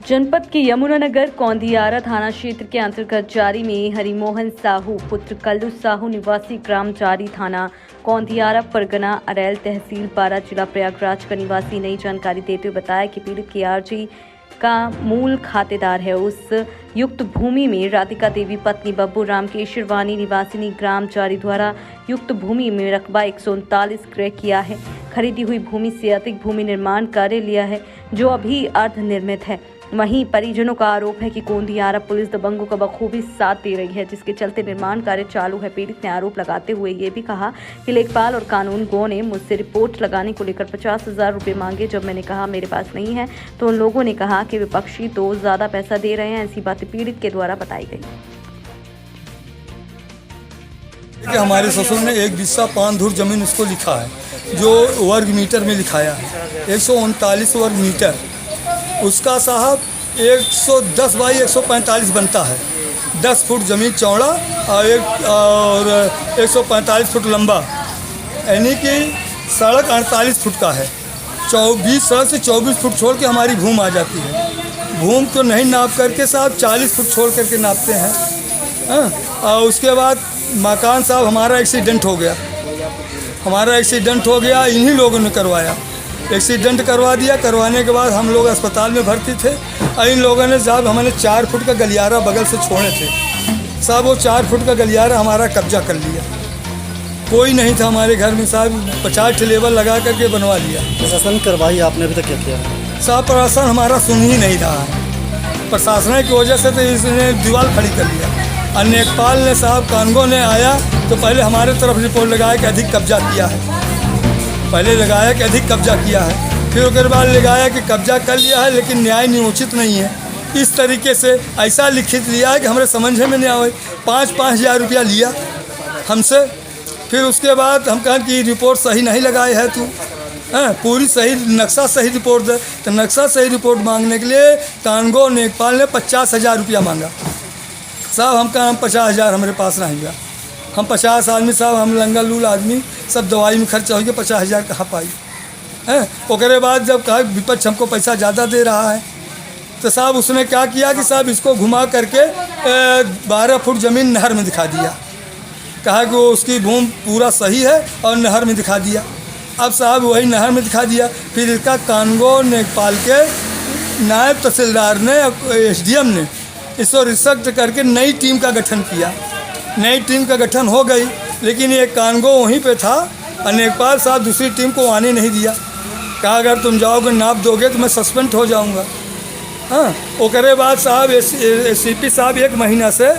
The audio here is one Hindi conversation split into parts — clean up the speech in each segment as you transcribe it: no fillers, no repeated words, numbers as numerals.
जनपद के यमुनानगर कौंदियारा थाना क्षेत्र के अंतर्गत जारी में हरिमोहन साहू पुत्र कल्लू साहू निवासी ग्राम जारी थाना कौंदियारा परगना अरैल तहसील बारा जिला प्रयागराज का निवासी नई जानकारी देते हुए बताया कि पीड़ित के आरजी का मूल खातेदार है। उस युक्त भूमि में राधिका देवी पत्नी बब्बू राम केशरवानी निवासिनी ग्राम जारी द्वारा युक्त भूमि में रकबा 139 क्रय किया है। खरीदी हुई भूमि से अधिक भूमि निर्माण कार्य लिया है जो अभी अर्ध निर्मित है। वहीं परिजनों का आरोप है कि कौंदियारा पुलिस दबंगों का बखूबी साथ दे रही है, जिसके चलते निर्माण कार्य चालू है। पीड़ित ने आरोप लगाते हुए ये भी कहा कि लेखपाल और कानूनगो ने मुझसे रिपोर्ट लगाने को लेकर 50,000 रुपये मांगे। जब मैंने कहा मेरे पास नहीं है तो उन लोगों ने कहा कि विपक्षी तो ज्यादा पैसा दे रहे हैं। ऐसी बातें पीड़ित के द्वारा बताई गई। हमारे ससुर ने एक बिस्सा 5 धुर जमीन उसको लिखा है जो वर्ग मीटर में लिखाया है 139 वर्ग मीटर। उसका साहब 110 बाई 145 बनता है। 10 फुट ज़मीन चौड़ा और 145 फुट लंबा, यानी कि सड़क 48 फुट का है। 20 सड़क से 24 फुट छोड़ के हमारी भूमि आ जाती है। भूमि तो नहीं नाप करके साहब 40 फुट छोड़ करके नापते हैं। और उसके बाद मकान साहब हमारा एक्सीडेंट हो गया। इन्हीं लोगों ने करवाया। एक्सीडेंट करवा दिया। करवाने के बाद हम लोग अस्पताल में भर्ती थे और इन लोगों ने साहब हमारे 4 फुट का गलियारा बगल से छोड़े थे। साहब वो 4 फुट का गलियारा हमारा कब्जा कर लिया। कोई नहीं था हमारे घर में साहब। 50 लेबर लगा करके बनवा लिया। प्रशासन कार्रवाई आपने अभी तक क्या किया? साहब प्रशासन हमारा सुन ही नहीं रहा है। प्रशासन की वजह से तो इसने दीवार खड़ी कर लिया। और लेखपाल ने साहब कानगो ने आया तो पहले हमारे तरफ रिपोर्ट लगाया कि अधिक कब्जा किया है। फिर उसके बाद लगाया कि कब्जा कर लिया है लेकिन न्याय नियोजित नहीं है। इस तरीके से ऐसा लिखित लिया है कि हमारे समझ में नहीं आए। 5-5 हज़ार रुपया लिया हमसे। फिर उसके बाद हम कहें कि रिपोर्ट सही नहीं लगाए है तू, पूरी सही नक्शा सही रिपोर्ट दे। तो नक्शा सही रिपोर्ट मांगने के लिए कानगो लेखपाल ने 50,000 रुपया मांगा। साहब हम कहा 50,000 हमारे पास नहीं हुआ। हम 50 आदमी साहब, हम लंगा लूल आदमी, सब दवाई में खर्चा हो गया। 50,000 कहाँ पाई है? उसके बाद जब कहा विपक्ष हमको पैसा ज़्यादा दे रहा है तो साहब उसने क्या किया कि साहब इसको घुमा करके 12 फुट ज़मीन नहर में दिखा दिया। कहा कि वो उसकी भूमि पूरा सही है और नहर में दिखा दिया। अब साहब वही नहर में दिखा दिया। फिर इसका कानगो लेखपाल के नायब तहसीलदार ने, SDM ने इसको रिसर्च करके नई टीम का गठन किया। नई टीम का गठन हो गई लेकिन ये कानगो वहीं पे था और लेखपाल साहब दूसरी टीम को आने नहीं दिया। कहा अगर तुम जाओगे नाप दोगे तो मैं सस्पेंड हो जाऊंगा। उसके बाद साहब CP साहब 1 महीना से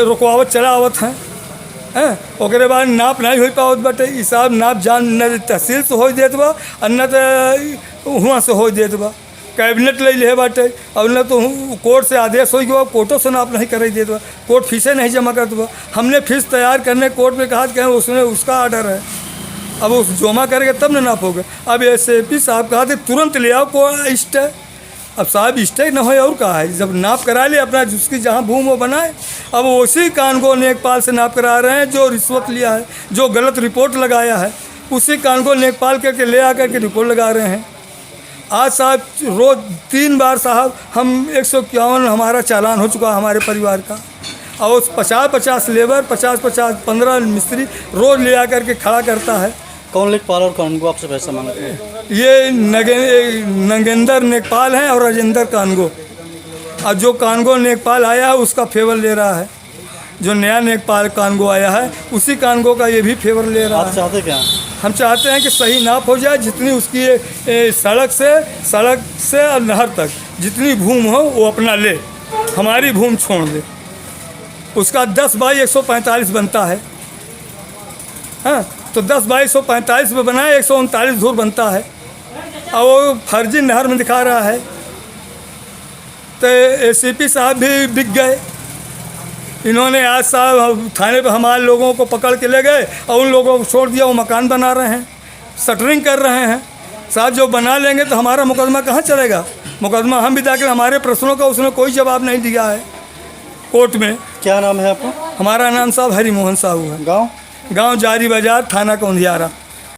रुकवावत चलावत हैं। उसके बाद नाप नहीं हो पावत बटे। साहब नाप जान न तहसील से हो देत बा और न तो वहाँ से हो देत बा। कैबिनेट ले ले बाटे और न तो कोर्ट से आदेश हो गया, कोर्टों से नाप नहीं कर देता। कोर्ट फीसें नहीं जमा कर दो। हमने फीस तैयार करने कोर्ट में कहा कि उसने उसका आर्डर है, अब उस जमा करेगा तब न नाप होगा। अब SAP साहब कहा थे तुरंत ले आओ को स्टे। अब साहब स्टे न हो और कहा है जब नाप करा ले अपना जिसकी जहाँ भूमि वो बनाए। अब उसी कानगो लेखपाल से नाप करा रहे हैं जो रिश्वत लिया है, जो गलत रिपोर्ट लगाया है। उसी कानगो लेखपाल करके ले आकर के रिपोर्ट लगा रहे हैं। आज साहब रोज़ 3 बार साहब हम 151 हमारा चालान हो चुका हमारे परिवार का। और 50-50 लेबर, 50-50 15 मिस्त्री रोज़ ले आकर के खड़ा करता है। कौन लेखपाल और कानगो आपसे पैसा मांगते हैं? ये नगेंद्र लेखपाल हैं और राजेंद्र कानगो। और जो कानगो लेखपाल आया है उसका फेवर ले रहा है। जो नया लेखपाल कानगो आया है उसी कानगो का ये भी फेवर ले रहा है। आप चाहते क्या? हम चाहते हैं कि सही नाप हो जाए। जितनी उसकी सड़क से और नहर तक जितनी भूमि हो वो अपना ले, हमारी भूमि छोड़ दे। उसका 10 बाई 145 बनता है। तो 10 बाई 145 में बनाए 139 धुर बनता है और वो फर्जी नहर में दिखा रहा है। तो CP साहब भी बिक गए। इन्होंने आज साहब थाने पे हमारे लोगों को पकड़ के ले गए और उन लोगों को छोड़ दिया। वो मकान बना रहे हैं, शटरिंग कर रहे हैं। साहब जो बना लेंगे तो हमारा मुकदमा कहाँ चलेगा? मुकदमा हम भी दाखिल, हमारे प्रश्नों का उसने कोई जवाब नहीं दिया है कोर्ट में। क्या नाम है आपका? हमारा नाम साहब हरिमोहन साहू है। गाँव जारी बाजार, थाना कौंदियारा।